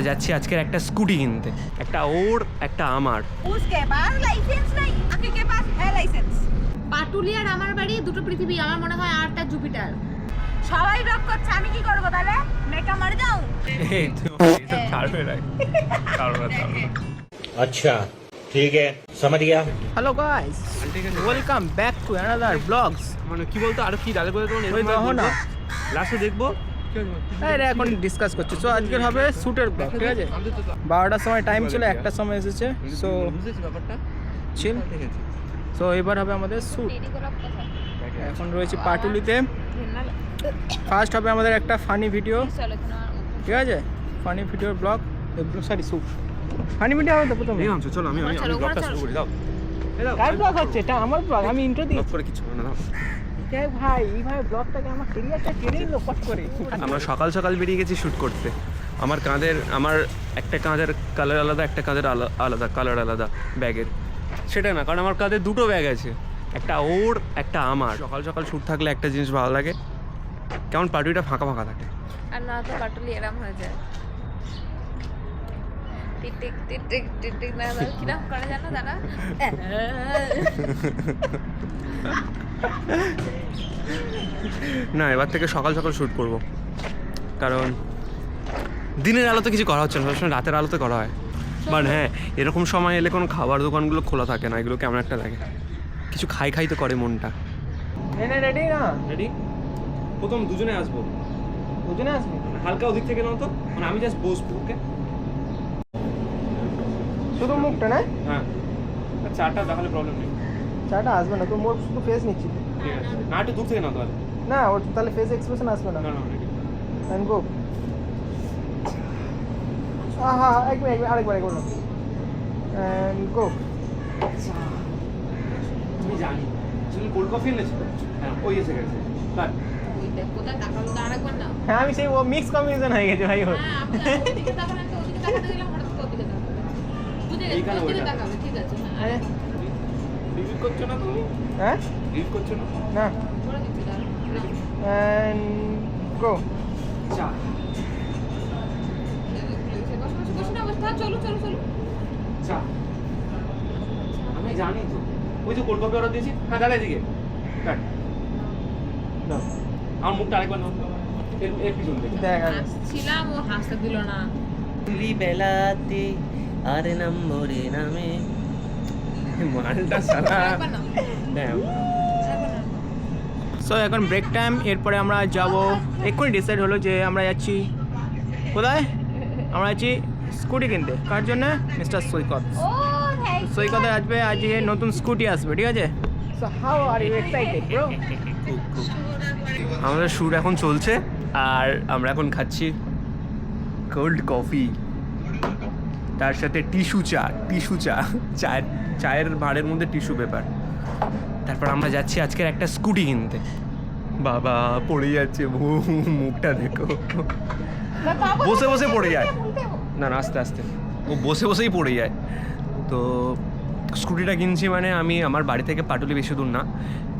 যাচ্ছি আজকের একটা স্কুটি কিনতে, একটা ওর একটা আমার। उसके पास लाइसेंस नहीं, आके के पास है लाइसेंस। পাটুলি আর আমার বাড়ি দুটো পৃথিবী, আমার মনে হয় আরটা জুপিটার। সবাই ব্লক করছে, আমি কি করব তাহলে? মেকা মর যাও। এই তো ছাড়বে না, ছাড়বে না। अच्छा ठीक है समझ गया। Hello guys, welcome back to another blogs. মানে কি বলতো, আর কি ডালে করে ওই দেখো না, লাস্টে দেখবো। আরে এখন ডিসকাস করছি। সো আজকের হবে শ্যুটের ব্লগ, ঠিক আছে? 12টার সময় টাইম ছিল, 1টার সময় এসেছে। সো চিল। সো এবার হবে আমাদের শ্যুট। এখন রয়েছে পাটুলিতে। ফার্স্ট হবে আমাদের একটা ফানি ভিডিও, ঠিক আছে? Funny video blog, sorry shoot. Funny video হবে তো প্রথমে। চলো আমি ব্লগটা শুরু করি। দাও কার ব্লগ হচ্ছে? এটা আমার ব্লগ, আমি ইন্ট্রো দিই। ব্লগ করে কিছু হবে না, দাও। দেখ ভাই, এইভাবে ব্লগটাকে আমার কেরিয়ারটা কেড়ে নিল পট করে। আমরা সকাল সকাল বেরিয়ে গেছি শ্যুট করতে। আমার একটা কাঁধের কালার আলাদা, একটা কাঁধের আলাদা কালার আলাদা ব্যাগের। সেটা না, কারণ আমার কাঁধে দুটো ব্যাগ আছে, একটা ওর একটা আমার। সকাল সকাল শ্যুট থাকলে একটা জিনিস ভালো লাগে, কেমন পাটুলিটা ফাঁকা ফাঁকা থাকে। আর না তো পাটুলি এরম হয়ে যায়। Tick tick tick tick tick না কিরম করে জানো দাদা? না, এবার থেকে সকাল সকাল শ্যুট করব, কারণ দিনের আলোতে কিছু করা হচ্ছে না, সবসময় রাতের আলোতে করা হয়। বাট হ্যাঁ, এরকম সময় এলে কোনো খাবার দোকানগুলো খোলা থাকে না, এগুলো কেমন একটা লাগে। কিছু খাই তো করে মনটা। রেডি না? রেডি? প্রথম দুজনে আসবো। দুজনে আসবি? হালকা ওদিক থেকে নাও তো, মানে আমি জাস্ট বসবো। ওকে, শুধু মুখটা না? হ্যাঁ, চারটা দেখালে প্রবলেম নেই। চাটা আসবে না তো, মোর শুধু ফেস নিচ্ছি। ঠিক আছে, না একটু দূর থেকে নাও তাহলে। না, ওর তাহলে ফেস এক্সপ্রেশন আসবে না। না না, রেডি। And go. আহা, আরেকবার না। And go. তুমি জানি তুমি কোল্ড কফি এনেছো? হ্যাঁ, ওই এসে গেছে। বাট ওইটা কোথায় তাকালো না, আরেকবার না। হ্যাঁ, আমি সেই ও মিক্স কম্বিনেশন হয়ে গেছে ভাই। ওর হ্যাঁ, আপনি ওদিকে তাকান, আমি ওদিকে তাকাতে দিলাম, হঠাৎ করে ওদিকে তাকাবে। বুঝে গেছি, এইখানে ওদিকে ওইটা। তাকাবে, ঠিক আছে। আরে, রিভিউ করছো না তুমি? হ্যাঁ রিভিউ করছো না? না। করে দিচ্ছি দাঁড়াও। And go. চা। বসে না, বসে থাক, চলো চলো চলো। চা আমি জানি তো, ওই যে কোল্ড কফি অর্ডার দিয়েছি। হ্যাঁ, দাঁড়া এদিকে কাট দাও। আমার মুখটা আরেকবার নাও, এর পিছন থেকে। দেখ হাসছিলাম, ও হাসতে দিল না। বেলাতে আর নম্বরে নামে মালটা সালা। আরেকবার নাও, ড্যাম। আরেকবার নাও। সো এখন ব্রেক টাইম। এরপরে আমরা যাব, এক্ষুনি ডিসাইড হলো যে আমরা যাচ্ছি কোথায়? আমরা যাচ্ছি স্কুটি কিনতে। কার জন্য? মিস্টার সৈকত। ও থ্যাংক সৈকতের আসবে, আজকে নতুন স্কুটি আসবে, ঠিক আছে? So how are you excited bro? আমাদের শ্যুট এখন চলছে, আর আমরা এখন খাচ্ছি কোল্ড কফি, তার সাথে টিস্যু চা, চায়ের ভাঁড়ের মধ্যে টিস্যু পেপার। তারপর আমরা যাচ্ছি আজকের একটা স্কুটি কিনতে। বাবা পড়ে যাচ্ছে, মুখটা দেখো, বসে বসে পড়ে যায়। না না, আস্তে আস্তে, ও বসে বসেই পড়ে যায়। তো স্কুটিটা কিনছি, মানে আমি আমার বাড়ি থেকে পাটুলি বেশি দূর না,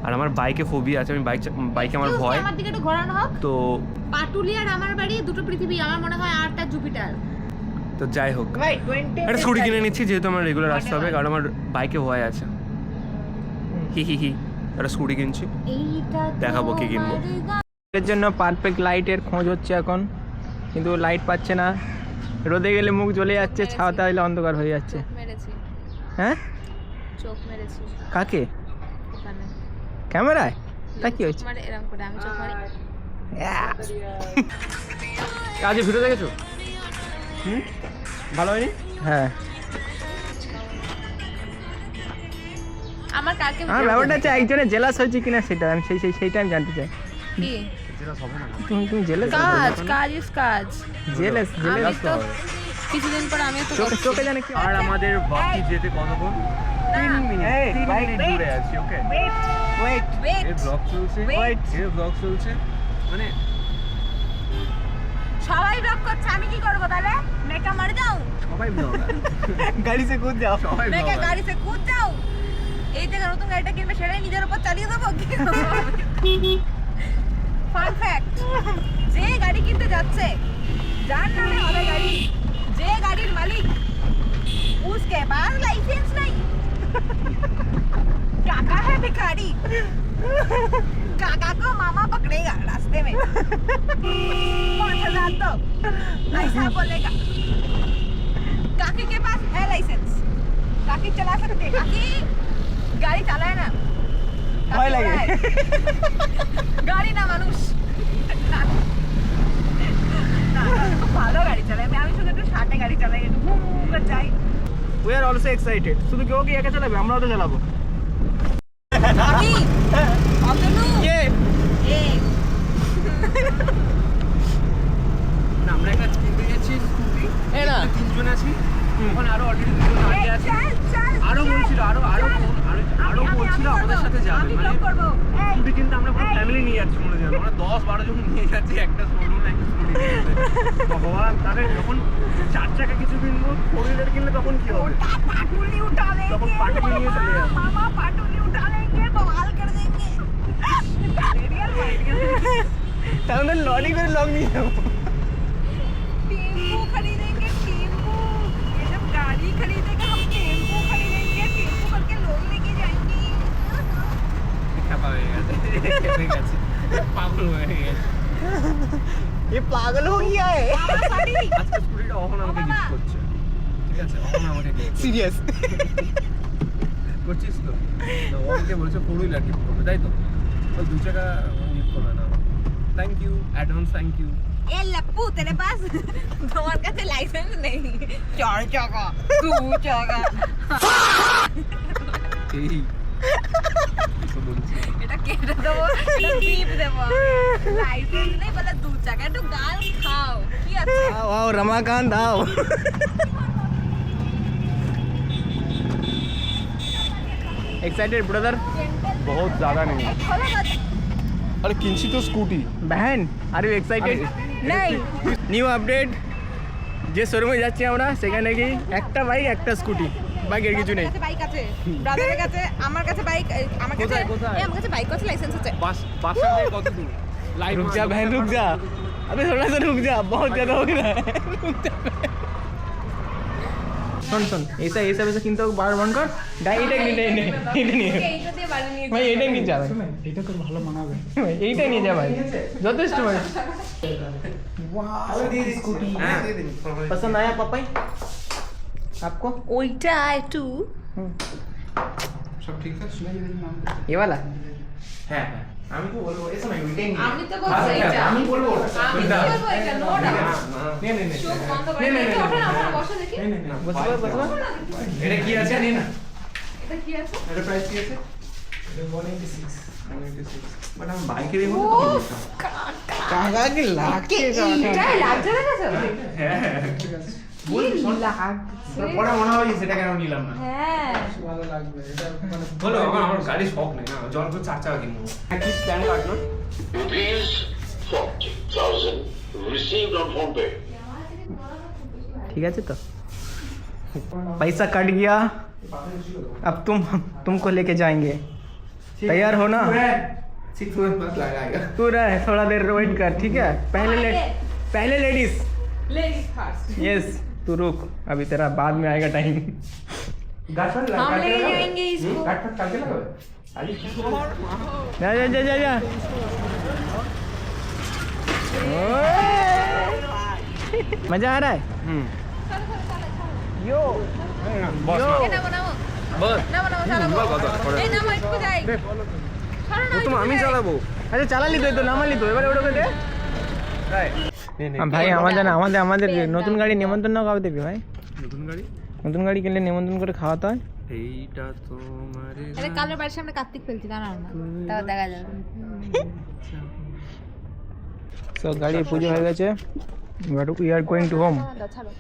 আর আমার বাইকে ফোবিয়া আছে, আমি বাইকে আমার ভয়। আমার দিকে একটু ঘোরানো হোক। তো পাটুলি আর আমার বাড়ি দুটো পৃথিবী, আমার মনে হয় আরটা জুপিটার। তো যাই হোক, ভাই 20 একটা স্কুটি কিনে নিচ্ছি, যেহেতু আমার রেগুলার আসতে হবে, কারণ আমার বাইকে ভয় আছে। হি একটা স্কুটি কিনছি, এইটা দেখাবো কি কিনবো। এর জন্য পারফেক্ট লাইটের খোঁজ হচ্ছে এখন, কিন্তু লাইট পাচ্ছে না। রোদে গেলে মুখ জ্বলে যাচ্ছে, ছাওয়াতে আসলে অন্ধকার হয়ে যাচ্ছে। মেরেছি, হ্যাঁ, চোখ মেরেছি কাকে? ওখানে ক্যামেরায়? তা কি হচ্ছে? মানে এরকম করে আমি চোখ মারি। আজ ভিডিও দেখেছো? ভালো হয়নি? হ্যাঁ, আমার কাকে আমার ব্যাপারটা হচ্ছে একজনে জেলাস হয়েছে কিনা, সেটা আমি সেইটা আমি জানতে চাই। কি তুমি জেলাস? কাজ ইজ কাজ। জেলাস আমি তো কিছুদিন পর আমি তো চোখে জানে কি। আর আমাদের বাকি যেতে কতক্ষণ? 3 মিনিট। 3 মিনিট দূরে আছি। ওকে, ওয়েট এর ব্লগ চলছে, মানে সবাই ব্লক করছে, আমি কি করব তাহলে? মেকা মর যাও। সবাই ব্লগার। গাড়ি সে কুদ যাও। সবাই মেকা ব্লগার। গাড়ি সে কूद যাও। এই থেকে নতুন গাড়িটা কিনবে, সেটাই নিজের উপর চালিয়ে দেবো। ফান ফ্যাক্ট, যে গাড়ি কিনতে যাচ্ছে, যার নামে হবে গাড়ি, যে चलेगा काकी के पास है लाइसेंस काकी चला सकते हैं काकी गाड़ी चलाए ना ভয় লাগে গাড়ি না মানুষ খুব ভালো গাড়ি চালায় আমি শুধু একটু শার্টে গাড়ি চালাই একটু ঘুম করে যাই উই আর অলসো এক্সাইটেড শুধু কেউ কি একা চালাবে আমরাও তো চালাবো আমি অতনু কে এ না আমরা একটা কিনতে গেছি স্কুটি এ না তিনজন আছি এখন আরো অলরেডি দুজন আগে আছে আরো বলছিল আরো বলছিল আমাদের সাথে যাবে মানে স্কুটি কিন্তু আমরা পুরো ফ্যামিলি নিয়ে যাচ্ছি মনে হয় আমরা 10-12 জন নিয়ে যাচ্ছি একটা শোরুম একটা স্কুটি ভগবান তাহলে যখন 4 চাকা কিছু কিনবো 4 হুইলার কিনলে তখন কি হবে पाटुली उठा लेंगे তখন পাটুলি নিয়ে চলে যাবো मामा पाटुली उठा लेंगे बवाल कर देंगे তাহলে লরি করে লং নিয়ে যাবো टेम्पो खरीदेंगे टेम्पो ये जब गाड़ी खरीदेंगे हम टेम्पो खरीदेंगे टेम्पो करके लोग लेके जाएंगे চাপা হয়ে গেছে হয়ে গেছে পাগল হয়ে গেছে ये पागल हो गया है मामा साड़ी আজকে স্কুটিটা অহন আমাকে গিফট করছে ঠিক আছে অহন আমাকে gift सीरियस করছিস তো ওকে বলছে 4 হুইলার গিফট করবে তাই তো ওই 2 চাকা গিফট করবে না thank you advance thank you ए लप्पू तेरे पास तुम्हारे का लाइसेंस नहीं 4 जगह 2 जगह এই তো বলছি এটা কেটে দেবো টিপ দেবো লাইসেন্স নেই বলে 2 জায়গা একটু গাল খাও কি আছে आओ आओ रमाकांत आओ एक्साइटेड ब्रदर बहुत ज्यादा नहीं খোলো না अरे किंची तो स्कूटी बहन आर ইউ এক্সাইটেড নেই নিউ আপডেট যে শোরুমে যাচ্ছি আমরা সেখানে কি একটা বাইক একটা স্কুটি বাইকের কিছু নেই বাইক আছে ব্রাদারের কাছে আমার কাছে বাইক আমার কাছে কোথায়? আমার কাছে বাইক আছে লাইসেন্স আছে बासा में कत दूर लाइट रुक जा बहन रुक जा अबे थोड़ा सा रुक जा बहुत ज़्यादा हो गया है रुक जा सुन सुन ऐसा वैसा किंतु बार बंद कर गाड़ी এটা নিয়ে এইটা দিয়ে বাড়ি নিয়ে ভাই এটাই নিয়ে যাবে এটা তো ভালো মানাবে এইটাই নিয়ে যা ভাই যথেষ্ট ভাই वाह स्कूटी पसंद आया पापा आपको ওইটা একটু सब ठीक है ये वाला হ্যাঁ আমি তো বলবো এই সময় ওইটাই নিয়ে আমি তো বলছি এটা আমি বলবো আমি তো বলবো এটা নো ডাউট নে চোখ বন্ধ করে দেখি ওঠো না ওঠো বসো দেখি बसवा बसवा এটা কি আছে নে না এটা কি আছে এটা প্রাইস কি আছে 186 বাট আমি বাইকে দেখো তো काका के लाके এইটাই লাগছে না কাছে হ্যাঁ পরে মনে হয় সেটা কেন নিলাম না হ্যাঁ হলো আমার গাড়ি শখ নেই না জল করে 4 চাকা কিনবো কি plan কাটনা Rupees 40,000 received on PhonePe. ठीक है तो पैसा कट गया अब तुमको लेके जाएंगे तैयार हो ना 6 मंथ बस लगाएगा तू रह थोड़ा देर वेट कर ठीक है पहले लेडीज लेडीज फर्स्ट यस तू रुक अभी तेरा बाद में आएगा टाइम गाछ पर हम लेके जाएंगे इसको गाछ पर काट के लगावे आज जा जा जा जा जा ओए! मजा आ रहा है यो बस यो এটা বানাবো बस না বানাবো চালাবো এই নাম একটু যাই ছাড়ো না তো আমি চালাবো আচ্ছা চালালি তো নামালি তো এবারে ওটা দে তাই ভাই আমাদের নতুন গাড়ি নিমন্ত্রণ কবে দেবে ভাই নতুন গাড়ি নতুন গাড়ি কিনলে নিমন্ত্রণ করে খাওয়াতে হয় এইটা তোমারে এটা কালের বাড়ির সামনে কার্তিক ফেলছি দাঁড়াও না তাও দেখা যাবে সো গাড়ির পুজো হয়ে গেছে we are going to home ছাড়ো